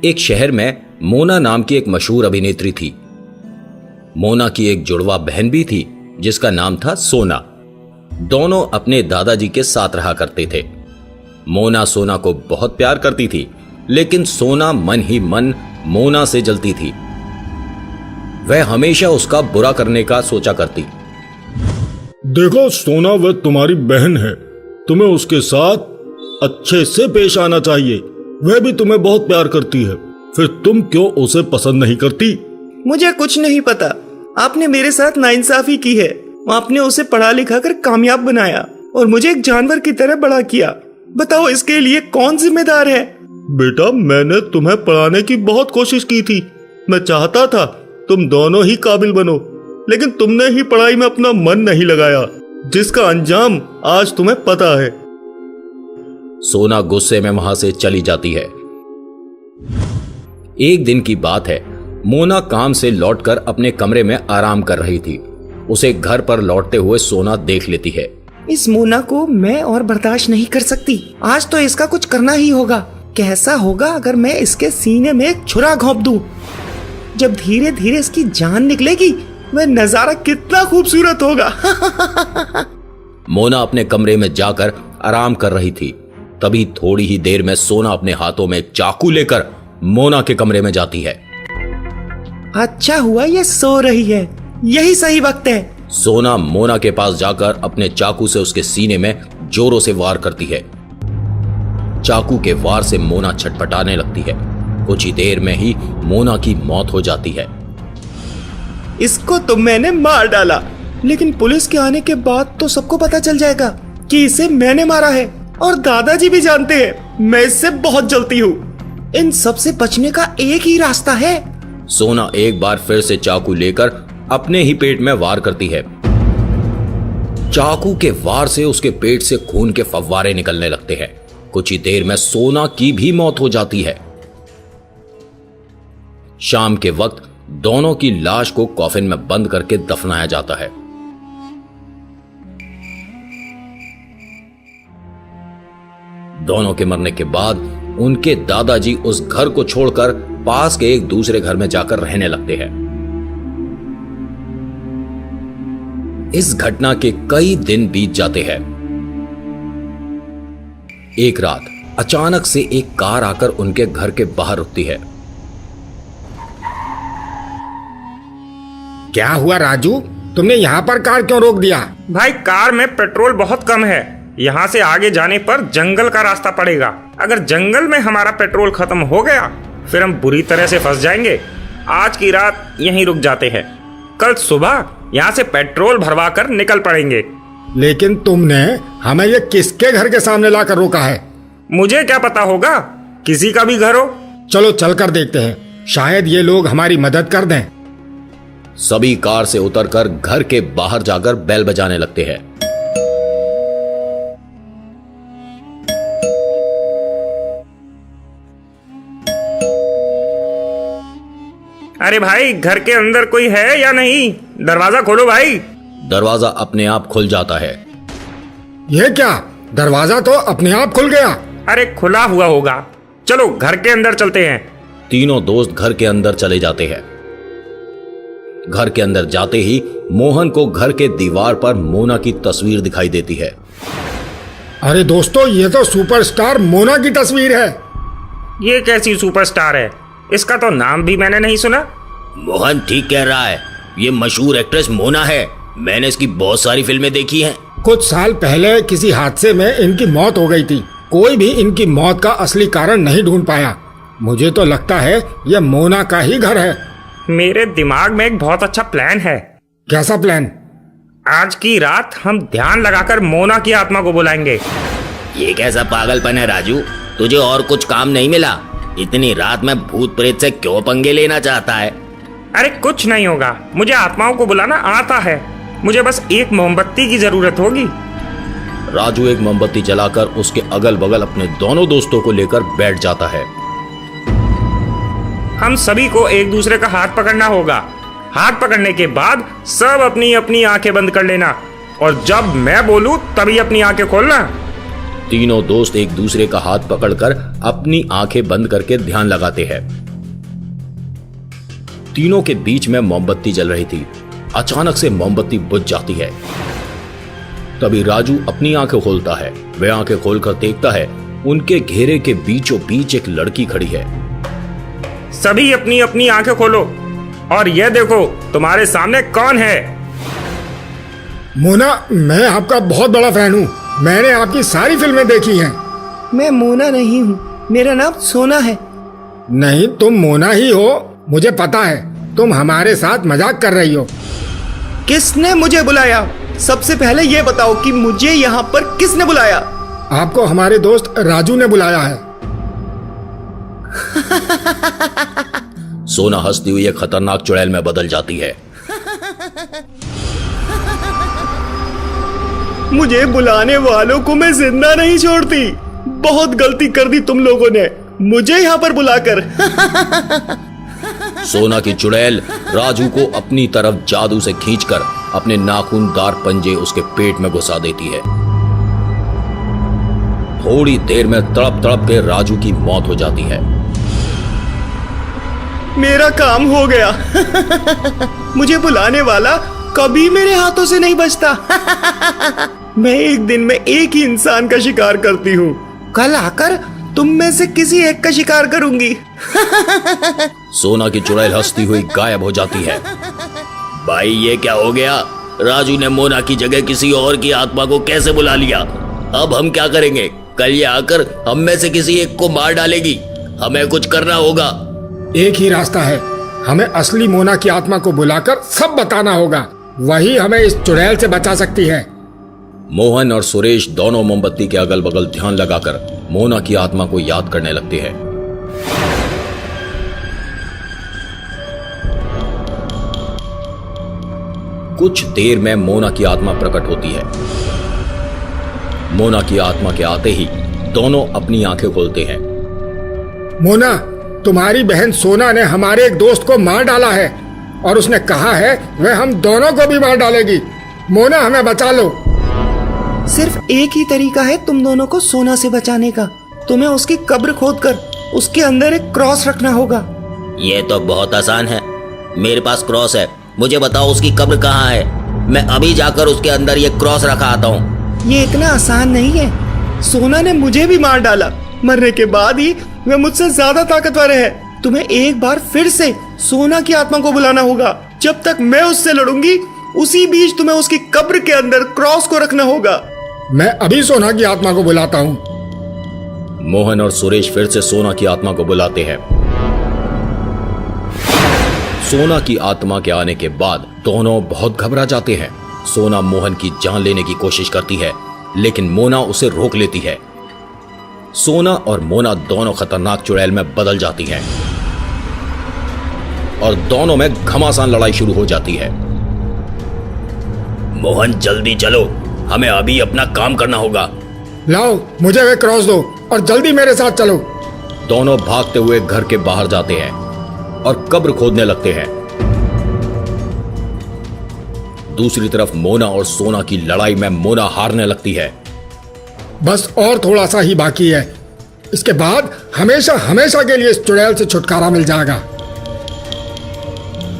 एक शहर में मोना नाम की एक मशहूर अभिनेत्री थी। मोना की एक जुड़वा बहन भी थी जिसका नाम था सोना। दोनों अपने दादाजी के साथ रहा करते थे। मोना सोना को बहुत प्यार करती थी, लेकिन सोना मन ही मन मोना से जलती थी। वह हमेशा उसका बुरा करने का सोचा करती। देखो सोना, वह तुम्हारी बहन है, तुम्हें उसके साथ अच्छे से पेश आना चाहिए। वह भी तुम्हें बहुत प्यार करती है, फिर तुम क्यों उसे पसंद नहीं करती? मुझे कुछ नहीं पता। आपने मेरे साथ नाइंसाफी की है। आपने उसे पढ़ा लिखा कर कामयाब बनाया और मुझे एक जानवर की तरह बड़ा किया। बताओ इसके लिए कौन जिम्मेदार है? बेटा, मैंने तुम्हें पढ़ाने की बहुत कोशिश की थी। मैं चाहता था तुम दोनों ही काबिल बनो, लेकिन तुमने ही पढ़ाई में अपना मन नहीं लगाया, जिसका अंजाम आज तुम्हें पता है। सोना गुस्से में वहां से चली जाती है। एक दिन की बात है, मोना काम से लौटकर अपने कमरे में आराम कर रही थी। उसे घर पर लौटते हुए सोना देख लेती है। इस मोना को मैं और बर्दाश्त नहीं कर सकती। आज तो इसका कुछ करना ही होगा। कैसा होगा अगर मैं इसके सीने में एक छुरा घोंप दूं? जब धीरे धीरे इसकी जान निकलेगी, वह नजारा कितना खूबसूरत होगा। मोना अपने कमरे में जाकर आराम कर रही थी। तभी थोड़ी ही देर में सोना अपने हाथों में चाकू लेकर मोना के कमरे में जाती है। अच्छा हुआ ये सो रही है, यही सही वक्त है। सोना मोना के पास जाकर अपने चाकू से उसके सीने में जोरों से वार करती है। चाकू के वार से मोना छटपटाने लगती है। कुछ ही देर में ही मोना की मौत हो जाती है। इसको तो मैंने मार डाला, लेकिन पुलिस के आने के बाद तो सबको पता चल जाएगा कि इसे मैंने मारा है, और दादाजी भी जानते हैं। मैं इससे बहुत जलती हूँ। इन सब से बचने का एक ही रास्ता है। सोना एक बार फिर से चाकू लेकर अपने ही पेट में वार करती है। चाकू के वार से उसके पेट से खून के फव्वारे निकलने लगते हैं। कुछ ही देर में सोना की भी मौत हो जाती है। शाम के वक्त दोनों की लाश को कॉफिन में बंद करके दफनाया जाता है। दोनों के मरने के बाद उनके दादाजी उस घर को छोड़कर पास के एक दूसरे घर में जाकर रहने लगते हैं। इस घटना के कई दिन बीत जाते हैं। एक रात अचानक से एक कार आकर उनके घर के बाहर रुकती है। क्या हुआ राजू, तुमने यहाँ पर कार क्यों रोक दिया? भाई, कार में पेट्रोल बहुत कम है। यहाँ से आगे जाने पर जंगल का रास्ता पड़ेगा। अगर जंगल में हमारा पेट्रोल खत्म हो गया, फिर हम बुरी तरह से फंस जाएंगे। आज की रात यहीं रुक जाते हैं। कल सुबह यहाँ से पेट्रोल भरवा कर निकल पड़ेंगे। लेकिन तुमने हमें ये किसके घर के सामने लाकर रोका है? मुझे क्या पता होगा, किसी का भी घर हो। चलो चलकर देखते हैं, शायद ये लोग हमारी मदद कर दें। सभी कार से उतरकर घर के बाहर जाकर बेल बजाने लगते हैं। अरे भाई, घर के अंदर कोई है या नहीं? दरवाजा खोलो भाई। दरवाजा अपने आप खुल जाता है। ये क्या, दरवाजा तो अपने आप खुल गया? अरे खुला हुआ होगा। चलो घर के अंदर चलते हैं। तीनों दोस्त घर के अंदर चले जाते हैं। घर के अंदर जाते ही मोहन को घर के दीवार पर मोना की तस्वीर दिखाई देती है। अरे दोस्तों, ये तो सुपरस्टार मोना की तस्वीर है। ये कैसी सुपरस्टार है? इसका तो नाम भी मैंने नहीं सुना। मोहन ठीक कह रहा है, ये मशहूर एक्ट्रेस मोना है। मैंने इसकी बहुत सारी फिल्में देखी हैं। कुछ साल पहले किसी हादसे में इनकी मौत हो गई थी। कोई भी इनकी मौत का असली कारण नहीं ढूंढ पाया। मुझे तो लगता है यह मोना का ही घर है। मेरे दिमाग में एक बहुत अच्छा प्लान है। कैसा प्लान? आज की रात हम ध्यान लगाकर मोना की आत्मा को बुलाएंगे। ये कैसा पागलपन है राजू? तुझे और कुछ काम नहीं मिला? इतनी रात में भूत प्रेत से क्यों पंगे लेना चाहता है? अरे कुछ नहीं होगा, मुझे आत्माओं को बुलाना आता है। मुझे बस एक मोमबत्ती की जरूरत होगी। राजू एक मोमबत्ती जलाकर उसके अगल बगल अपने दोनों दोस्तों को लेकर बैठ जाता है। हम सभी को एक दूसरे का हाथ पकड़ना होगा। हाथ पकड़ने के बाद सब अपनी अपनी आंखें बंद कर लेना, और जब मैं बोलूं तभी अपनी आंखें खोलना। तीनों दोस्त एक दूसरे का हाथ पकड़कर अपनी आंखें बंद करके ध्यान लगाते हैं। तीनों के बीच में मोमबत्ती जल रही थी। अचानक से मोमबत्ती बुझ जाती है। तभी राजू अपनी आंखें खोलता है। वह आंखें खोलकर देखता है उनके घेरे के बीचों बीच एक लड़की खड़ी है। सभी अपनी अपनी आंखें खोलो और यह देखो तुम्हारे सामने कौन है। मोना, मैं आपका बहुत बड़ा फैन हूँ। मैंने आपकी सारी फिल्में देखी हैं। मैं मोना नहीं हूँ, मेरा नाम सोना है। नहीं, तुम मोना ही हो, मुझे पता है। तुम हमारे साथ मजाक कर रही हो। किसने मुझे बुलाया? सबसे पहले ये बताओ कि मुझे यहाँ पर किसने बुलाया? आपको हमारे दोस्त राजू ने बुलाया है। सोना हंसती हुई एक खतरनाक चुड़ैल में बदल जाती है। मुझे बुलाने वालों को मैं जिंदा नहीं छोड़ती। बहुत गलती कर दी तुम लोगों ने मुझे यहाँ पर बुलाकर। सोना की चुड़ैल राजू को अपनी तरफ जादू से खींचकर अपने नाखूनदार पंजे उसके पेट में घुसा देती है। थोड़ी देर में तड़प तड़प के राजू की मौत हो जाती है। मेरा काम हो गया। मुझे बुलाने वाला कभी मेरे हाथों से नहीं बचता। मैं एक दिन में एक ही इंसान का शिकार करती हूँ। कल आकर तुम में से किसी एक का शिकार करूंगी। सोना की चुड़ैल हंसती हुई गायब हो जाती है। भाई ये क्या हो गया? राजू ने मोना की जगह किसी और की आत्मा को कैसे बुला लिया? अब हम क्या करेंगे? कल ये आकर हम में से किसी एक को मार डालेगी। हमें कुछ करना होगा। एक ही रास्ता है, हमें असली मोना की आत्मा को बुलाकर सब बताना होगा। वही हमें इस चुड़ैल से बचा सकती है। मोहन और सुरेश दोनों मोमबत्ती के अगल बगल ध्यान लगाकर मोना की आत्मा को याद करने लगते हैं। कुछ देर में मोना की आत्मा प्रकट होती है। मोना की आत्मा के आते ही दोनों अपनी आंखें खोलते हैं। मोना, तुम्हारी बहन सोना ने हमारे एक दोस्त को मार डाला है और उसने कहा है वह हम दोनों को भी मार डालेगी। मोना, हमें बचा लो। सिर्फ एक ही तरीका है तुम दोनों को सोना से बचाने का। तुम्हें उसकी कब्र खोदकर उसके अंदर एक क्रॉस रखना होगा। ये तो बहुत आसान है। मेरे पास क्रॉस है। मुझे बताओ उसकी कब्र कहाँ है? मैं अभी जाकर उसके अंदर ये क्रॉस रखा आता हूँ। ये इतना आसान नहीं है। सोना ने मुझे भी मार डाला। मरने के बाद ही वह मुझसे ज्यादा ताकतवर है। तुम्हें एक बार फिर से सोना की आत्मा को बुलाना होगा। जब तक मैं उससे लड़ूंगी उसी बीच तुम्हें उसकी कब्र के अंदर क्रॉस को रखना होगा। मैं अभी सोना की आत्मा को बुलाता हूँ। मोहन और सुरेश फिर से सोना की आत्मा को बुलाते हैं। सोना की आत्मा के आने के बाद दोनों बहुत घबरा जाते हैं। सोना मोहन की जान लेने की कोशिश करती है, लेकिन मोना उसे रोक लेती है। सोना और मोना दोनों खतरनाक चुड़ैल में बदल जाती हैं और दोनों में घमासान लड़ाई शुरू हो जाती है। मोहन जल्दी चलो, हमें अभी अपना काम करना होगा। लाओ, मुझे वे क्रॉस दो और जल्दी मेरे साथ चलो। दोनों भागते हुए घर के बाहर जाते हैं और कब्र खोदने लगते हैं। दूसरी तरफ मोना और सोना की लड़ाई में मोना हारने लगती है। बस और थोड़ा सा ही बाकी है। इसके बाद हमेशा हमेशा के लिए इस चुड़ैल से छुटकारा मिल जाएगा।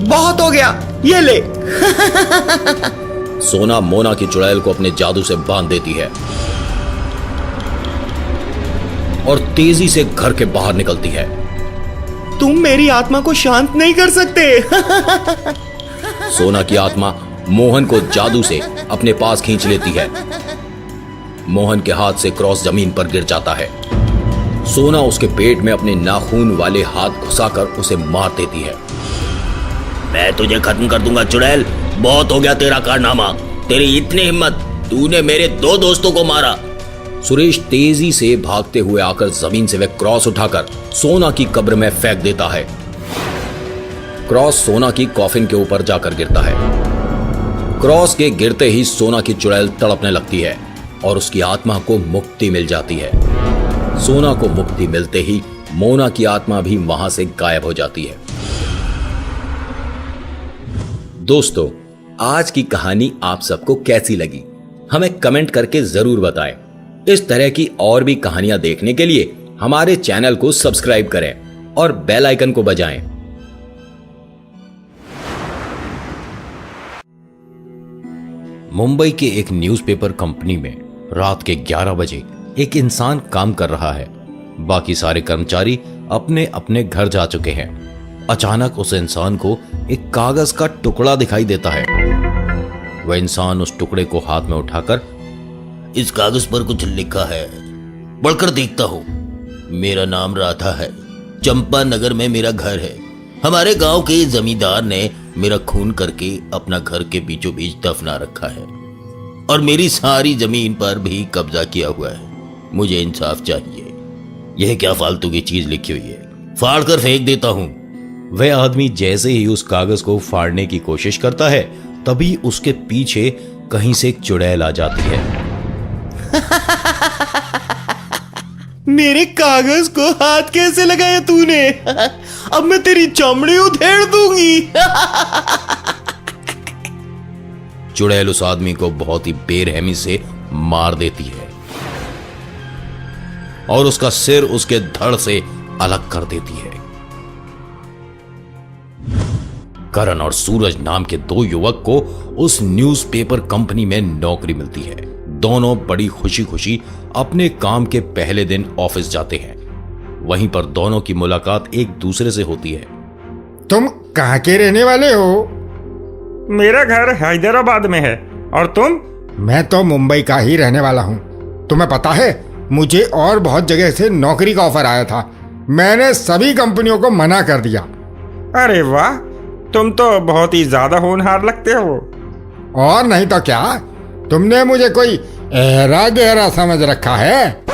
बहुत हो गया, ये ले। सोना मोना की चुड़ैल को अपने जादू से बांध देती है और तेजी से घर के बाहर निकलती है। तुम मेरी आत्मा को शांत नहीं कर सकते। सोना की आत्मा मोहन को जादू से अपने पास खींच लेती है। मोहन के हाथ से क्रॉस जमीन पर गिर जाता है। सोना उसके पेट में अपने नाखून वाले हाथ घुसाकर उसे मार देती है। मैं तुझे खत्म कर दूंगा चुड़ैल। बहुत हो गया तेरा कारनामा। तेरी इतनी हिम्मत, तूने मेरे 2 दोस्तों को मारा। सुरेश तेजी से भागते हुए आकर जमीन से वह क्रॉस उठाकर सोना की कब्र में फेंक देता है। क्रॉस सोना की कॉफिन के ऊपर जाकर गिरता है। क्रॉस के गिरते ही सोना की चुड़ैल तड़पने लगती है और उसकी आत्मा को मुक्ति मिल जाती है। सोना को मुक्ति मिलते ही मोना की आत्मा भी वहां से गायब हो जाती है। दोस्तों, आज की कहानी आप सबको कैसी लगी? हमें कमेंट करके जरूर बताएं इस तरह की और भी कहानियां देखने के लिए हमारे चैनल को सब्सक्राइब करें और बेल आइकन को बजाएं। मुंबई के एक न्यूज़पेपर कंपनी में रात के 11 बजे एक इंसान काम कर रहा है। बाकी सारे कर्मचारी अपने अपने घर जा चुके हैं। अचानक उस इंसान को एक कागज का टुकड़ा दिखाई देता है। वह इंसान उस टुकड़े को हाथ में उठाकर, इस कागज पर कुछ लिखा है, पढ़कर देखता हूं। मेरा नाम राधा है, चंपा नगर में मेरा घर है। हमारे गांव के जमींदार ने मेरा खून करके अपना घर के बीचों बीच दफना रखा है और मेरी सारी जमीन पर भी कब्जा किया हुआ है। मुझे इंसाफ चाहिए। यह क्या फालतू की चीज लिखी हुई है, फाड़ कर फेंक देता हूं। वह आदमी जैसे ही उस कागज को फाड़ने की कोशिश करता है, तभी उसके पीछे कहीं से एक चुड़ैल आ जाती है। मेरे कागज को हाथ कैसे लगाया तूने? अब मैं तेरी चमड़ी उधेड़ दूंगी। चुड़ैल उस आदमी को बहुत ही बेरहमी से मार देती है और उसका सिर उसके धड़ से अलग कर देती है। करण और सूरज नाम के दो युवक को उस न्यूज़पेपर कंपनी में नौकरी मिलती है। दोनों बड़ी खुशी खुशी अपने काम के पहले दिन ऑफिस जाते हैं। वहीं पर दोनों की मुलाकात एक दूसरे से होती है। तुम कहाँ के रहने वाले हो? मेरा घर हैदराबाद में है। और तुम? मैं तो मुंबई का ही रहने वाला हूँ। तुम्हें पता है, मुझे और बहुत जगह से नौकरी का ऑफर आया था। मैंने सभी कंपनियों को मना कर दिया। अरे वाह, तुम तो बहुत ही ज्यादा होनहार लगते हो। और नहीं तो क्या, तुमने मुझे कोई गहरा गहरा समझ रखा है?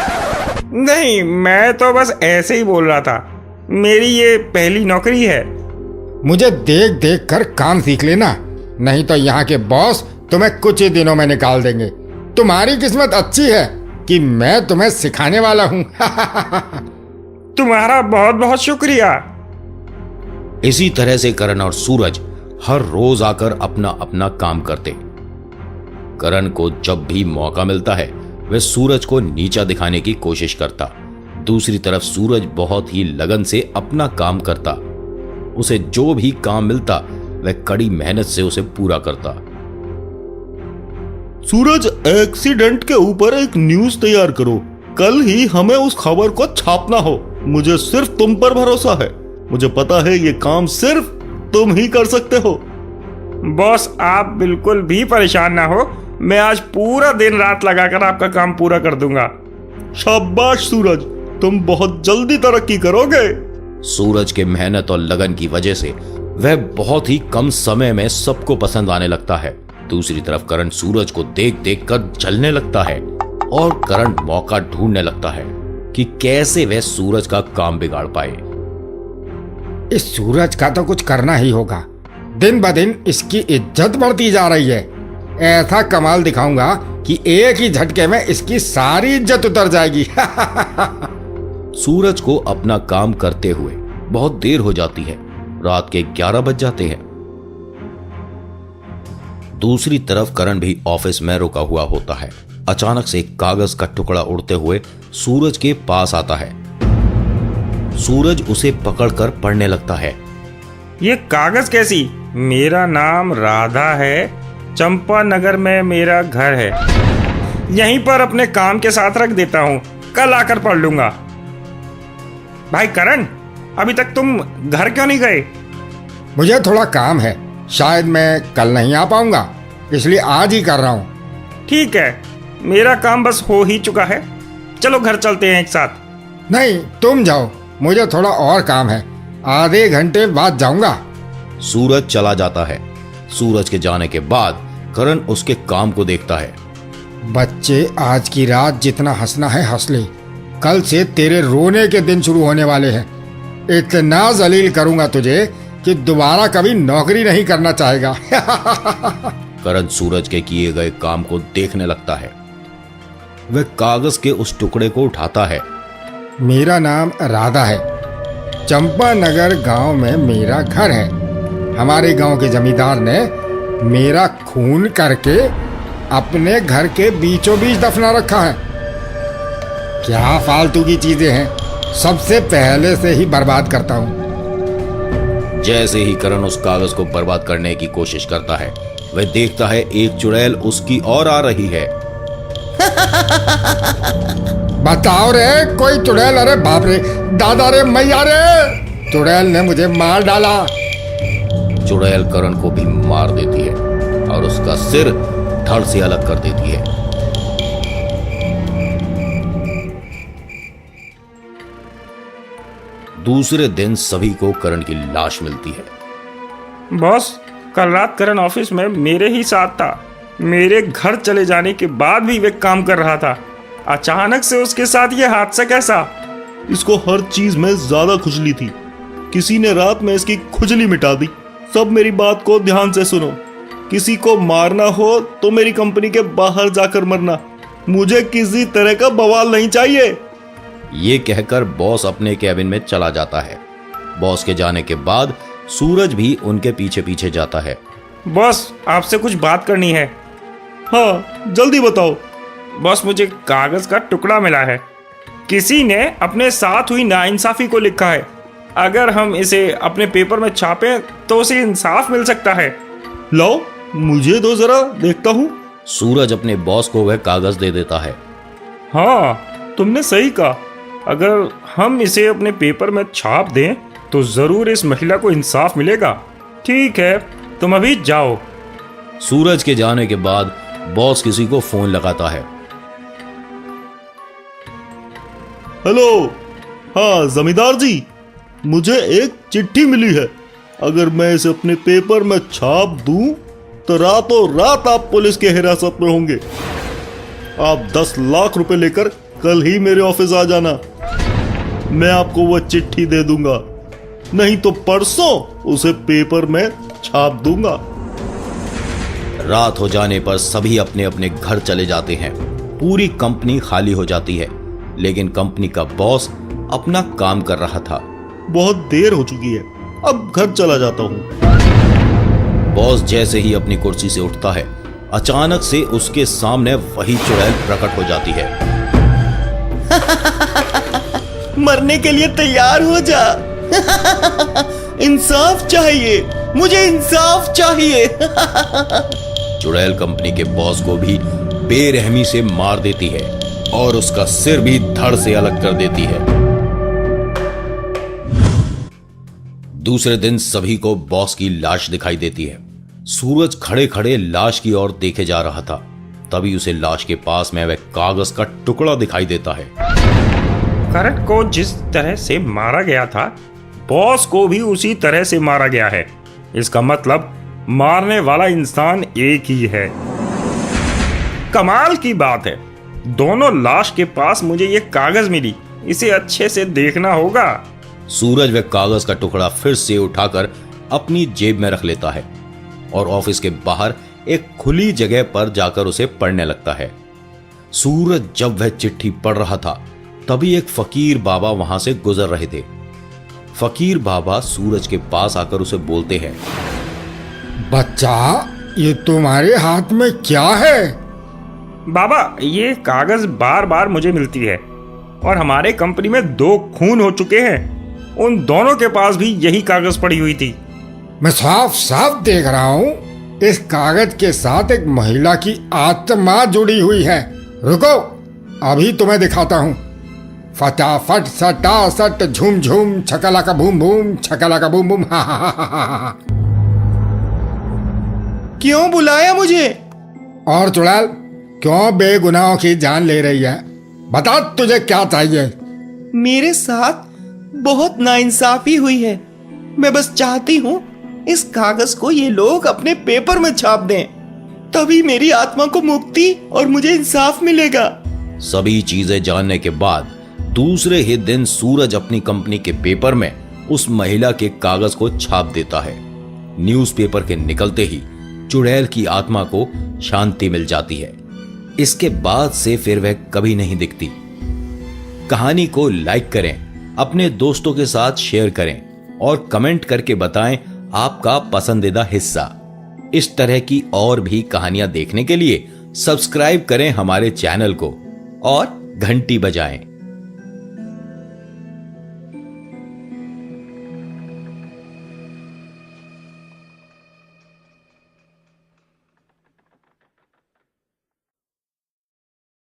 नहीं, मैं तो बस ऐसे ही बोल रहा था। मेरी ये पहली नौकरी है। मुझे देख देख कर काम सीख लेना, नहीं तो यहाँ के बॉस तुम्हें कुछ ही दिनों में निकाल देंगे। तुम्हारी किस्मत अच्छी है कि मैं तुम्हें सिखाने वाला हूँ। तुम्हारा बहुत बहुत शुक्रिया। इसी तरह से करण और सूरज हर रोज आकर अपना अपना काम करते। करण को जब भी मौका मिलता है वह सूरज को नीचा दिखाने की कोशिश करता। दूसरी तरफ सूरज बहुत ही लगन से अपना काम करता। उसे जो भी काम मिलता वह कड़ी मेहनत से उसे पूरा करता। सूरज, एक्सीडेंट के ऊपर एक न्यूज तैयार करो। कल ही हमें उस खबर को छापना हो। मुझे सिर्फ तुम पर भरोसा है। मुझे पता है ये काम सिर्फ तुम ही कर सकते हो। बॉस, आप बिल्कुल भी परेशान ना हो। मैं आज पूरा दिन रात लगाकर आपका काम पूरा कर दूंगा। शाबाश सूरज, तुम बहुत जल्दी तरक्की करोगे। सूरज के मेहनत और लगन की वजह से वह बहुत ही कम समय में सबको पसंद आने लगता है। दूसरी तरफ करण सूरज को देख देख कर जलने लगता है और करण मौका ढूंढने लगता है कि कैसे वह सूरज का काम बिगाड़ पाए। इस सूरज का तो कुछ करना ही होगा। दिन ब दिन इसकी इज्जत बढ़ती जा रही है। ऐसा कमाल दिखाऊंगा कि एक ही झटके में इसकी सारी इज्जत उतर जाएगी। सूरज को अपना काम करते हुए बहुत देर हो जाती है। रात के 11 बज जाते हैं। दूसरी तरफ करण भी ऑफिस में रुका हुआ होता है। अचानक से एक कागज का टुकड़ा उड़ते हुए सूरज के पास आता है। सूरज उसे पकड़कर पढ़ने लगता है। ये कागज कैसी? मेरा नाम राधा है, चंपा नगर में मेरा घर है। यहीं पर अपने काम के साथ रख देता हूँ, कल आकर पढ़ लूंगा। भाई करण, अभी तक तुम घर क्यों नहीं गए? मुझे थोड़ा काम है, शायद मैं कल नहीं आ पाऊंगा, इसलिए आज ही कर रहा हूँ। ठीक है, मेरा काम बस हो ही चुका है। चलो घर चलते हैं एक साथ। नहीं, तुम जाओ, मुझे थोड़ा और काम है। आधे घंटे बाद जाऊंगा। सूरज चला जाता है। सूरज के जाने के बाद करण उसके काम को देखता है। बच्चे, आज की रात जितना हंसना है हंस ले। कल से तेरे रोने के दिन शुरू होने वाले हैं। इतना जलील करूंगा तुझे कि दोबारा कभी नौकरी नहीं करना चाहेगा। करण सूरज के किए गए काम को देखने लगता है। वह कागज के उस टुकड़े को उठाता है। मेरा नाम राधा है, चंपा नगर गांव में मेरा घर है। हमारे गांव के जमींदार ने मेरा खून करके अपने घर के बीचों बीच दफना रखा है। क्या फालतू की चीजें हैं, सबसे पहले से ही बर्बाद करता हूँ। जैसे ही करण उस कागज को बर्बाद करने की कोशिश करता है, वह देखता है एक चुड़ैल उसकी ओर आ रही है। बताओ रे, कोई चुड़ैल? अरे बाप रे, दादा रे, मैया रे, चुड़ैल ने मुझे मार डाला। चुड़ैल करण को भी मार देती है और उसका सिर धड़ से अलग कर देती है। दूसरे दिन सभी को करण की लाश मिलती है। बॉस, कल रात करण ऑफिस में मेरे ही साथ था। मेरे घर चले जाने के बाद भी वे काम कर रहा था। अचानक से उसके साथ ये हादसा कैसा? इसको हर चीज में ज्यादा खुजली थी। किसी ने रात में इसकी खुजली मिटा दी। सब मेरी बात को ध्यान से सुनो। किसी को मारना हो तो मेरी कंपनी के बाहर जाकर मरना। मुझे किसी तरह का बवाल नहीं चाहिए। ये कहकर बॉस अपने कैबिन में चला जाता है। बॉस के जाने के बाद सूरज भी उनके पीछे पीछे जाता है। बॉस, आपसे कुछ बात करनी है। हाँ, जल्दी बताओ। बॉस, मुझे कागज का टुकड़ा मिला है। किसी ने अपने साथ हुई नाइंसाफी को लिखा है। अगर हम इसे अपने पेपर में छापें तो उसे इंसाफ मिल सकता है। लाओ, मुझे दो, जरा देखता हूँ। सूरज अपने बॉस को वह कागज दे देता है। हाँ, तुमने सही कहा। अगर हम इसे अपने पेपर में छाप दें तो जरूर इस महिला को इंसाफ मिलेगा। ठीक है, तुम अभी जाओ। सूरज के जाने के बाद बॉस किसी को फोन लगाता है। हेलो, हाँ जमींदार जी, मुझे एक चिट्ठी मिली है। अगर मैं इसे अपने पेपर में छाप दूं तो रातों रात आप पुलिस के हिरासत में होंगे। आप 10 लाख रुपए लेकर कल ही मेरे ऑफिस आ जाना। मैं आपको वह चिट्ठी दे दूंगा, नहीं तो परसों उसे पेपर में छाप दूंगा। रात हो जाने पर सभी अपने अपने घर चले जाते हैं। पूरी कंपनी खाली हो जाती है, लेकिन कंपनी का बॉस अपना काम कर रहा था। बहुत देर हो चुकी है, अब घर चला जाता हूँ। बॉस जैसे ही अपनी कुर्सी से उठता है, अचानक से उसके सामने वही चुड़ैल प्रकट हो जाती है। मरने के लिए तैयार हो जा। इंसाफ चाहिए, मुझे इंसाफ चाहिए। चुड़ैल कंपनी के बॉस को भी बेरहमी से मार देती है और उसका सिर भी धड़ से अलग कर देती है। दूसरे दिन सभी को बॉस की लाश दिखाई देती है। सूरज खड़े खड़े लाश की ओर देखे जा रहा था। तभी उसे लाश के पास में वह कागज का टुकड़ा दिखाई देता है। करण को जिस तरह से मारा गया था, बॉस को भी उसी तरह से मारा गया है। इसका मतलब मारने वाला इंसान एक ही है। कमाल की बात है, दोनों लाश के पास मुझे ये कागज मिली। इसे अच्छे से देखना होगा। सूरज वह कागज का टुकड़ा फिर से उठाकर अपनी जेब में रख लेता है और ऑफिस के बाहर एक खुली जगह पर जाकर उसे पढ़ने लगता है। सूरज जब वह चिट्ठी पढ़ रहा था, तभी एक फकीर बाबा वहां से गुजर रहे थे। फकीर बाबा सूरज के पास आकर उसे बोलते हैं, बच्चा, ये तुम्हारे हाथ में क्या है? बाबा, ये कागज बार बार मुझे मिलती है और हमारे कंपनी में 2 खून हो चुके हैं। उन दोनों के पास भी यही कागज पड़ी हुई थी। मैं साफ साफ देख रहा हूँ, इस कागज के साथ एक महिला की आत्मा जुड़ी हुई है। रुको, अभी तुम्हें दिखाता हूँ। फटाफट सटासट झूम झूम छकला का बूम बूम, छकला का बूम बूम। हा हा हा हा हा। क्यों बुलाया मुझे? और चुड़ैल, क्यों बेगुनाहों की जान ले रही है? बता, तुझे क्या चाहिए? मेरे साथ बहुत नाइंसाफी हुई है। मैं बस चाहती हूँ इस कागज को ये लोग अपने पेपर में छाप दें, तभी मेरी आत्मा को मुक्ति और मुझे इंसाफ मिलेगा। सभी चीजें जानने के बाद दूसरे ही दिन सूरज अपनी कंपनी के पेपर में उस महिला के कागज को छाप देता है। न्यूज़पेपर के निकलते ही चुड़ैल की आत्मा को शांति मिल जाती है। इसके बाद से फिर वह कभी नहीं दिखती। कहानी को लाइक करें, अपने दोस्तों के साथ शेयर करें और कमेंट करके बताएं आपका पसंदीदा हिस्सा। इस तरह की और भी कहानियां देखने के लिए सब्सक्राइब करें हमारे चैनल को और घंटी बजाएं।